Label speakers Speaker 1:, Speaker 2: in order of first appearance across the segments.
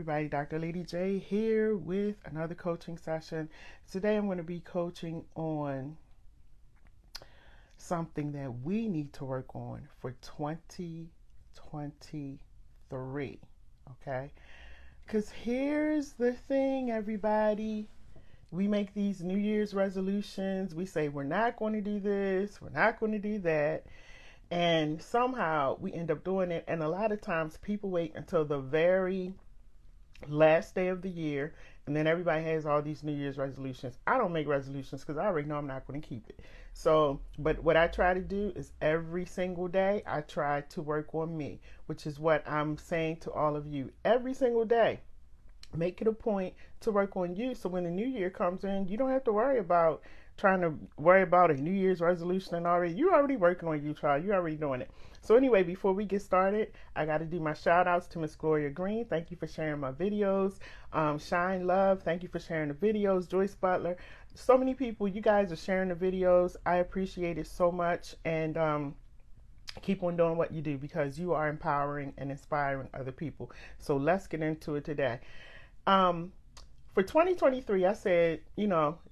Speaker 1: everybody, Dr. Lady J here with another coaching session. Today I'm going to be coaching on something that we need to work on for 2023, okay? Because here's the thing, everybody. We make these New Year's resolutions. We say we're not going to do this, we're not going to do that. And somehow we end up doing it. And a lot of times people wait until the very last day of the year, and then everybody has all these New Year's resolutions. I don't make resolutions because I already know I'm not going to keep it. So, but what I try to do is every single day I try to work on me, which is what I'm saying to all of you. Every single day, make it a point to work on you, so when the new year comes in, you don't have to worry about trying to worry about a New Year's resolution. And you're already working on you, child. You're already doing it. So anyway, before we get started, I got to do my shout outs to Miss Gloria Green. Thank you for sharing my videos. Shine Love, thank you for sharing the videos. Joyce Butler, so many people, you guys are sharing the videos. I appreciate it so much. And keep on doing what you do, because you are empowering and inspiring other people. So let's get into it today. For 2023, I said,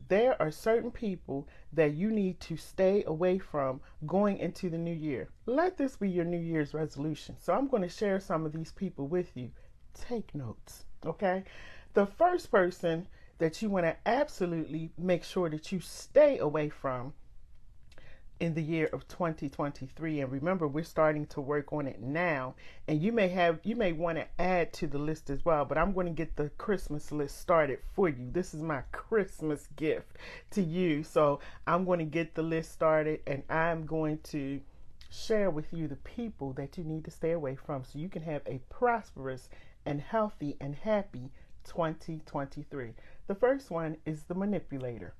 Speaker 1: there are certain people that you need to stay away from going into the new year. Let this be your New Year's resolution. So I'm going to share some of these people with you. Take notes, okay? The first person that you want to absolutely make sure that you stay away from in the year of 2023, and remember, we're starting to work on it now, and you may want to add to the list as well, but I'm going to get the Christmas list started for you. This is my Christmas gift to you. So I'm going to get the list started, and I'm going to share with you the people that you need to stay away from so you can have a prosperous and healthy and happy 2023. The first one is the manipulator.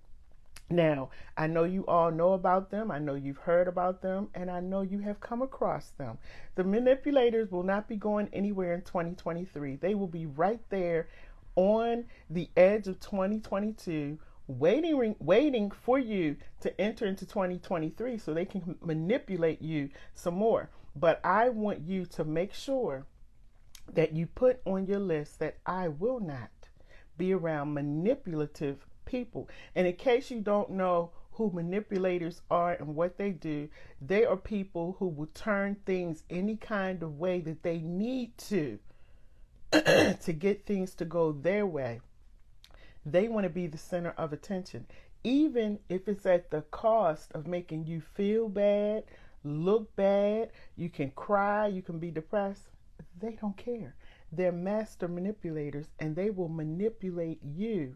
Speaker 1: Now, I know you all know about them. I know you've heard about them, and I know you have come across them. The manipulators will not be going anywhere in 2023. They will be right there on the edge of 2022, waiting for you to enter into 2023 so they can manipulate you some more. But I want you to make sure that you put on your list that I will not be around manipulative people. And in case you don't know who manipulators are and what they do, they are people who will turn things any kind of way that they need to to get things to go their way. They want to be the center of attention, even if it's at the cost of making you feel bad, look bad. You can cry, you can be depressed. They don't care. They're master manipulators, and they will manipulate you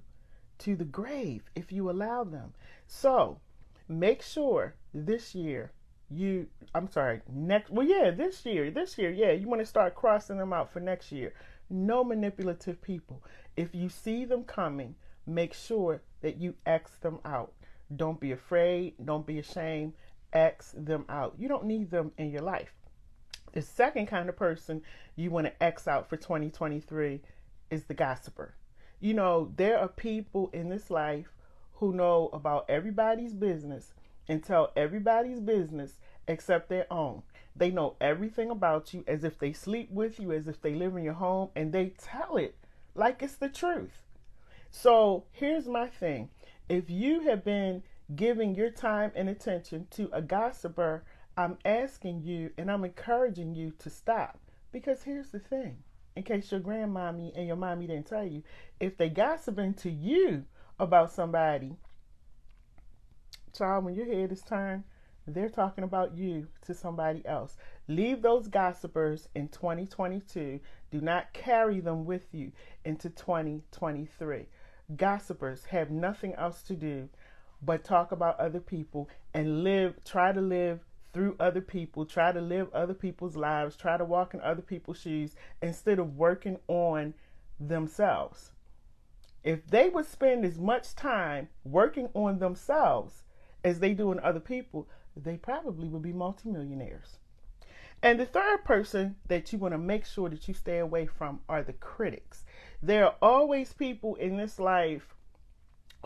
Speaker 1: to the grave if you allow them. So make sure this year this year, you want to start crossing them out for next year. No manipulative people. If you see them coming, make sure that you X them out. Don't be afraid. Don't be ashamed. X them out. You don't need them in your life. The second kind of person you want to X out for 2023 is the gossiper. There are people in this life who know about everybody's business and tell everybody's business except their own. They know everything about you, as if they sleep with you, as if they live in your home, and they tell it like it's the truth. So here's my thing. If you have been giving your time and attention to a gossiper, I'm asking you and I'm encouraging you to stop. Because here's the thing. In case your grandmommy and your mommy didn't tell you, if they gossiping to you about somebody, child, when your head is turned, they're talking about you to somebody else. Leave those gossipers in 2022. Do not carry them with you into 2023. Gossipers have nothing else to do but talk about other people and try to live through other people, try to live other people's lives, try to walk in other people's shoes instead of working on themselves. If they would spend as much time working on themselves as they do in other people, they probably would be multimillionaires. And the third person that you want to make sure that you stay away from are the critics. There are always people in this life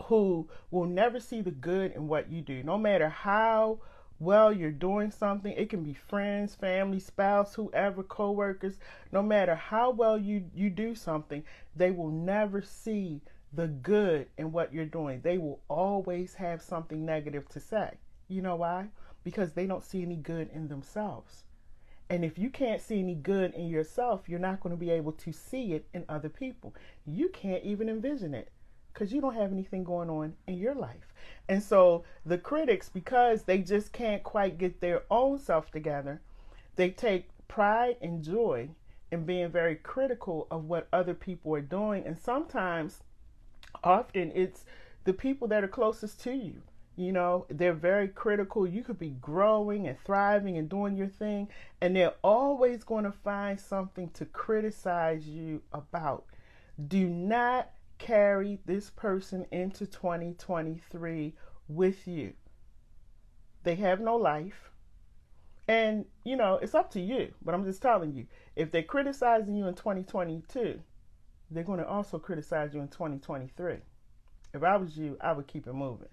Speaker 1: who will never see the good in what you do, no matter how well you're doing something. It can be friends, family, spouse, whoever, co-workers. No matter how well you do something, they will never see the good in what you're doing. They will always have something negative to say. You know why? Because they don't see any good in themselves. And if you can't see any good in yourself, you're not going to be able to see it in other people. You can't even envision it because you don't have anything going on in your life. And so the critics, because they just can't quite get their own self together, they take pride and joy in being very critical of what other people are doing. And sometimes, often, it's the people that are closest to you. You know, they're very critical. You could be growing and thriving and doing your thing, and they're always going to find something to criticize you about. Do not carry this person into 2023 with you. They have no life. And, you know, it's up to you. But I'm just telling you, if they're criticizing you in 2022, they're going to also criticize you in 2023. If I was you, I would keep it moving.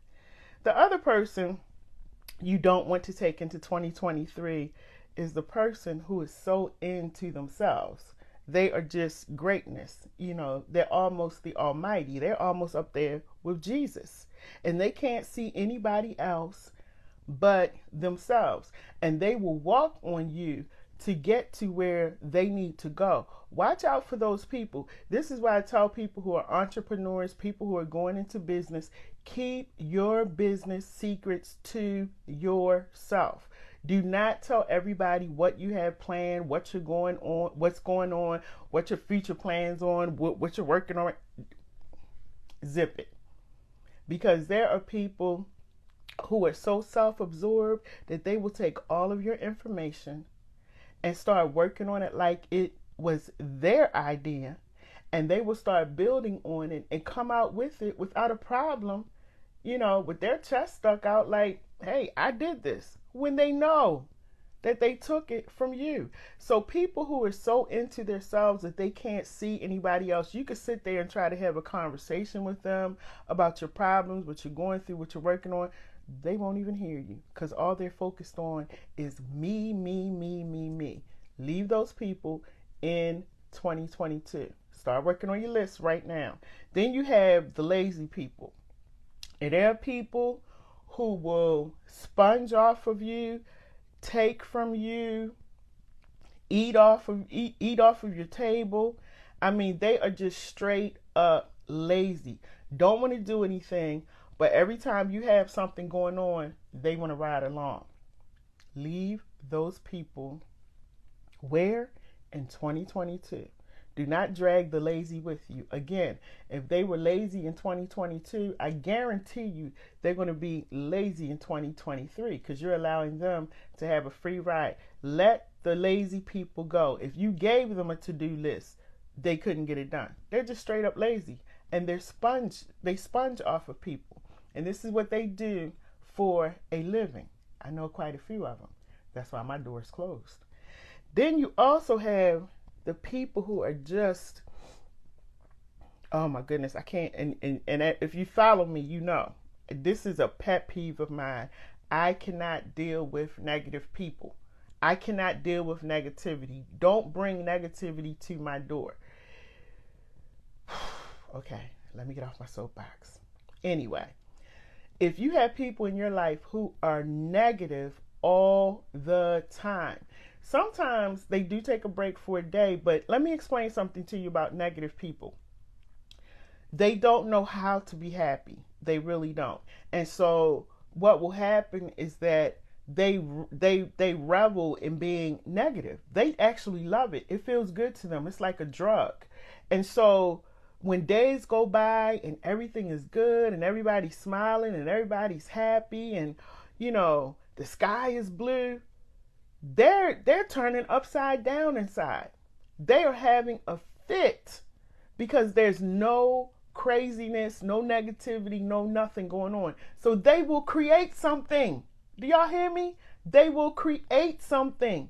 Speaker 1: The other person you don't want to take into 2023 is the person who is so into themselves. They are just greatness. You know, they're almost the Almighty. They're almost up there with Jesus. And they can't see anybody else but themselves. And they will walk on you to get to where they need to go. Watch out for those people. This is why I tell people who are entrepreneurs, people who are going into business, keep your business secrets to yourself. Do not tell everybody what you have planned, what you're going on, what's going on, what your future plans on, what you're working on. Zip it. Because there are people who are so self-absorbed that they will take all of your information and start working on it like it was their idea, and they will start building on it and come out with it without a problem, you know, with their chest stuck out like, hey, I did this, when they know that they took it from you. So people who are so into themselves that they can't see anybody else, you could sit there and try to have a conversation with them about your problems, what you're going through, what you're working on. They won't even hear you because all they're focused on is me, me, me, me, me. Leave those people in 2022. Start working on your list right now. Then you have the lazy people. And there are people who will sponge off of you, take from you, eat off of your table. I mean, they are just straight up lazy. Don't want to do anything. But every time you have something going on, they want to ride along. Leave those people where? In 2022. Do not drag the lazy with you. Again, if they were lazy in 2022, I guarantee you they're going to be lazy in 2023 because you're allowing them to have a free ride. Let the lazy people go. If you gave them a to-do list, they couldn't get it done. They're just straight up lazy, and they sponge off of people. And this is what they do for a living. I know quite a few of them. That's why my door is closed. Then you also have the people who are just, oh my goodness, I can't, and if you follow me, you know, this is a pet peeve of mine. I cannot deal with negative people. I cannot deal with negativity. Don't bring negativity to my door. Okay, let me get off my soapbox. Anyway, if you have people in your life who are negative all the time, sometimes they do take a break for a day, but let me explain something to you about negative people. They don't know how to be happy. They really don't. And so what will happen is that they revel in being negative. They actually love it. It feels good to them. It's like a drug. And so when days go by and everything is good and everybody's smiling and everybody's happy and, you know, the sky is blue, they're turning upside down inside. They are having a fit because there's no craziness, no negativity, no nothing going on. So they will create something. Do y'all hear me? They will create something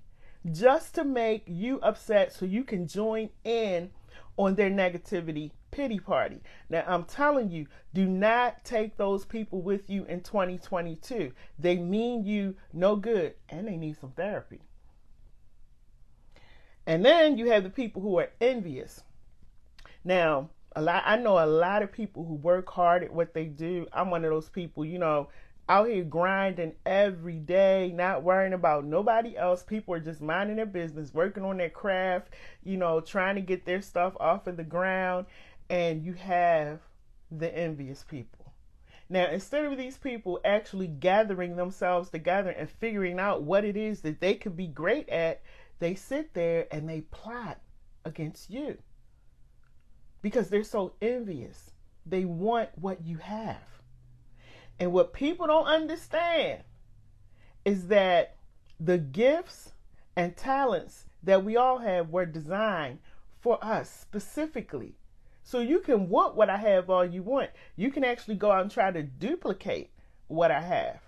Speaker 1: just to make you upset so you can join in on their negativity pity party. Now, I'm telling you, do not take those people with you in 2022. They mean you no good, and they need some therapy. And then you have the people who are envious. Now, I know a lot of people who work hard at what they do. I'm one of those people, out here grinding every day, not worrying about nobody else. People are just minding their business, working on their craft, trying to get their stuff off of the ground. And you have the envious people. Now, instead of these people actually gathering themselves together and figuring out what it is that they could be great at, they sit there and they plot against you because they're so envious. They want what you have. And what people don't understand is that the gifts and talents that we all have were designed for us specifically. So you can want what I have all you want. You can actually go out and try to duplicate what I have.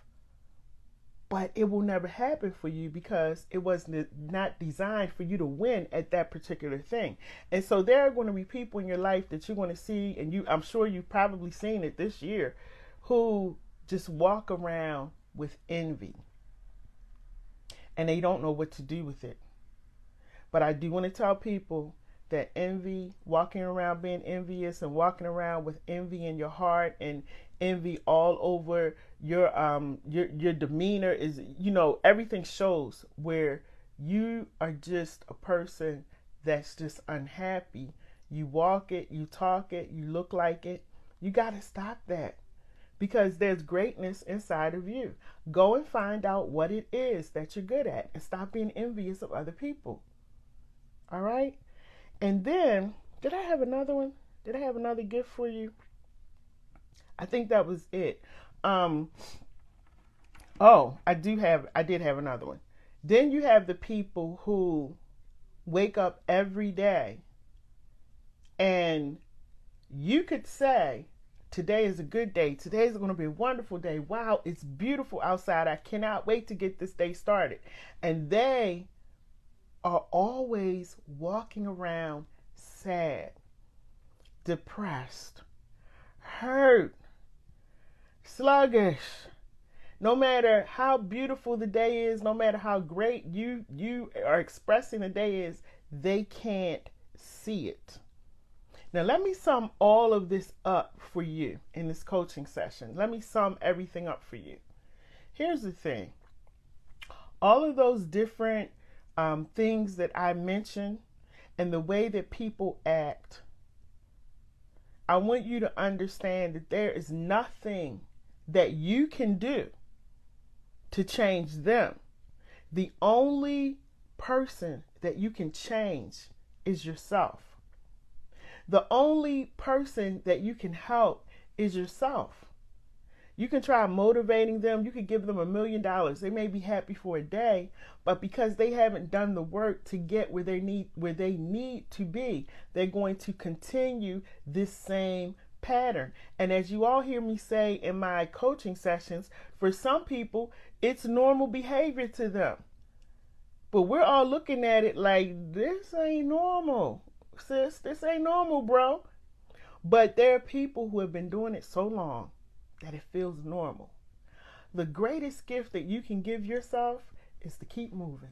Speaker 1: But it will never happen for you because it was not designed for you to win at that particular thing. And so there are going to be people in your life that you're going to see, and I'm sure you've probably seen it this year, who just walk around with envy. And they don't know what to do with it. But I do want to tell people that envy, walking around being envious and walking around with envy in your heart and envy all over your demeanor is, everything shows where you are just a person that's just unhappy. You walk it, you talk it, you look like it. You got to stop that because there's greatness inside of you. Go and find out what it is that you're good at and stop being envious of other people. All right? And then, did I have another one? Did I have another gift for you? I think that was it. I did have another one. Then you have the people who wake up every day and you could say, today is a good day. Today is going to be a wonderful day. Wow, it's beautiful outside. I cannot wait to get this day started. And they are always walking around sad, depressed, hurt, sluggish. No matter how beautiful the day is, no matter how great you are expressing the day is, they can't see it. Now, let me sum all of this up for you in this coaching session. Let me sum everything up for you. Here's the thing. All of those different things that I mentioned and the way that people act, I want you to understand that there is nothing that you can do to change them. The only person that you can change is yourself. The only person that you can help is yourself. You can try motivating them. You could give them $1 million. They may be happy for a day, but because they haven't done the work to get where they need to be, they're going to continue this same pattern. And as you all hear me say in my coaching sessions, for some people, it's normal behavior to them. But we're all looking at it like, this ain't normal, sis. This ain't normal, bro. But there are people who have been doing it so long that it feels normal. The greatest gift that you can give yourself is to keep moving.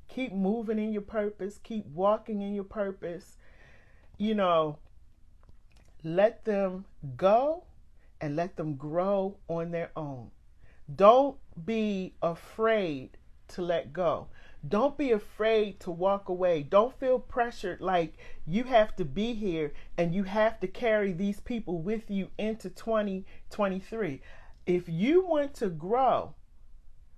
Speaker 1: Keep moving in your purpose. Keep walking in your purpose. Let them go and let them grow on their own. Don't be afraid to let go. Don't be afraid to walk away. Don't feel pressured like you have to be here and you have to carry these people with you into 2023. If you want to grow,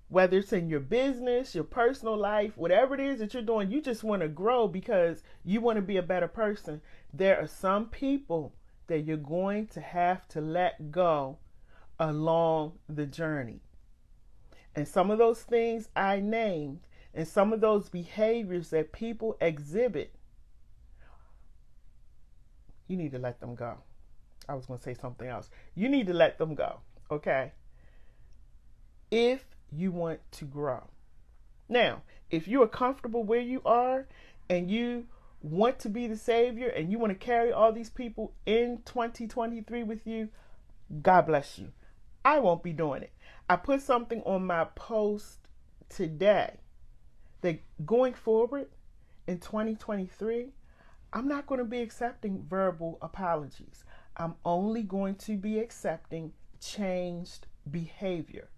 Speaker 1: whether it's in your business, your personal life, whatever it is that you're doing, you just want to grow because you want to be a better person. There are some people that you're going to have to let go along the journey. And some of those things I named and some of those behaviors that people exhibit, you need to let them go. I was going to say something else. You need to let them go, okay? If you want to grow. Now, if you are comfortable where you are and you want to be the savior and you want to carry all these people in 2023 with you, God bless you. I won't be doing it. I put something on my post today that going forward in 2023, I'm not going to be accepting verbal apologies. I'm only going to be accepting changed behavior.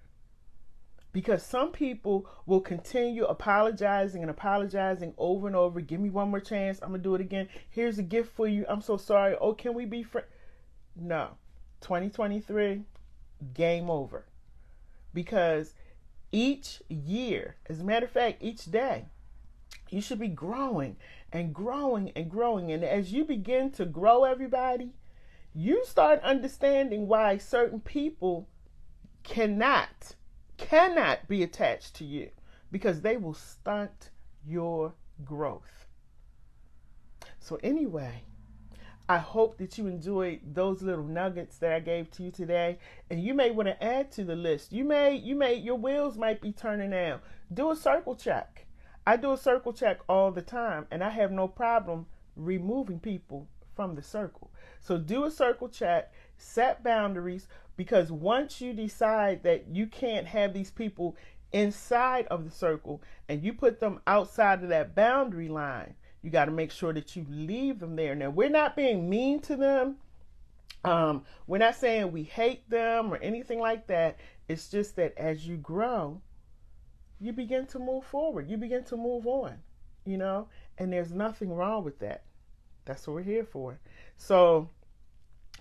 Speaker 1: Because some people will continue apologizing and apologizing over and over. Give me one more chance. I'm going to do it again. Here's a gift for you. I'm so sorry. Oh, can we be friends? No. 2023, game over. Because each year, as a matter of fact, each day, you should be growing and growing and growing. And as you begin to grow, everybody, you start understanding why certain people cannot be attached to you, because they will stunt your growth. So anyway, I hope that you enjoyed those little nuggets that I gave to you today, and you may want to add to the list. Your wheels might be turning now. Do a circle check. I do a circle check all the time, and I have no problem removing people from the circle. So do a circle check, set boundaries, because once you decide that you can't have these people inside of the circle and you put them outside of that boundary line, you got to make sure that you leave them there. Now, we're not being mean to them. We're not saying we hate them or anything like that. It's just that as you grow, you begin to move forward. You begin to move on, and there's nothing wrong with that. That's what we're here for. So,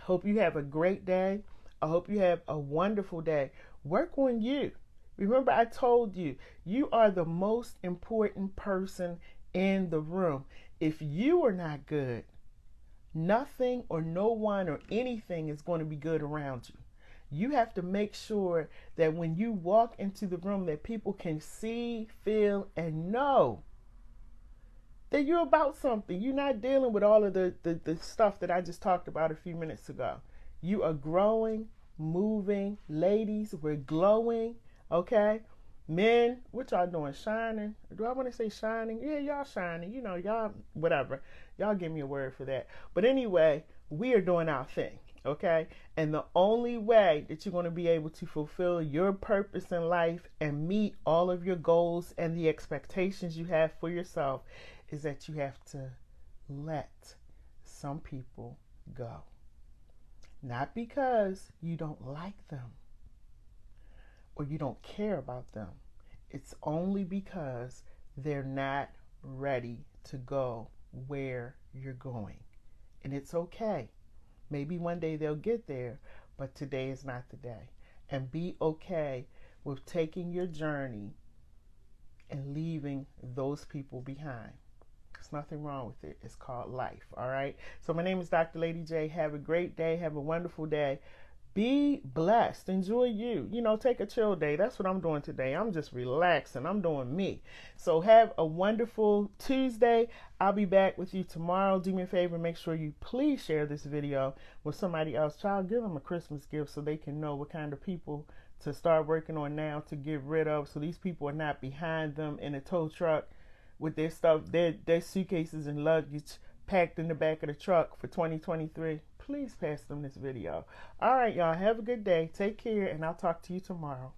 Speaker 1: hope you have a great day. I hope you have a wonderful day. Work on you. Remember, I told you, you are the most important person in the room. If you are not good, nothing or no one or anything is going to be good around you. You have to make sure that when you walk into the room that people can see, feel, and know that you're about something. You're not dealing with all of the stuff that I just talked about a few minutes ago. You are growing, moving. Ladies, we're glowing, okay? Men, what y'all doing? Shining? Do I want to say shining? Yeah, y'all shining. Y'all, whatever. Y'all give me a word for that. But anyway, we are doing our thing, okay? And the only way that you're going to be able to fulfill your purpose in life and meet all of your goals and the expectations you have for yourself is that you have to let some people go. Not because you don't like them or you don't care about them. It's only because they're not ready to go where you're going. And it's okay. Maybe one day they'll get there, but today is not the day. And be okay with taking your journey and leaving those people behind. There's nothing wrong with it. It's called life, all right? So my name is Dr. Lady J. Have a great day. Have a wonderful day. Be blessed. Enjoy you. Take a chill day. That's what I'm doing today. I'm just relaxing. I'm doing me. So have a wonderful Tuesday. I'll be back with you tomorrow. Do me a favor. Make sure you please share this video with somebody else. Child, give them a Christmas gift so they can know what kind of people to start working on now to get rid of, so these people are not behind them in a tow truck with their stuff, their suitcases and luggage packed in the back of the truck for 2023. Please pass them this video. All right, y'all. Have a good day. Take care, and I'll talk to you tomorrow.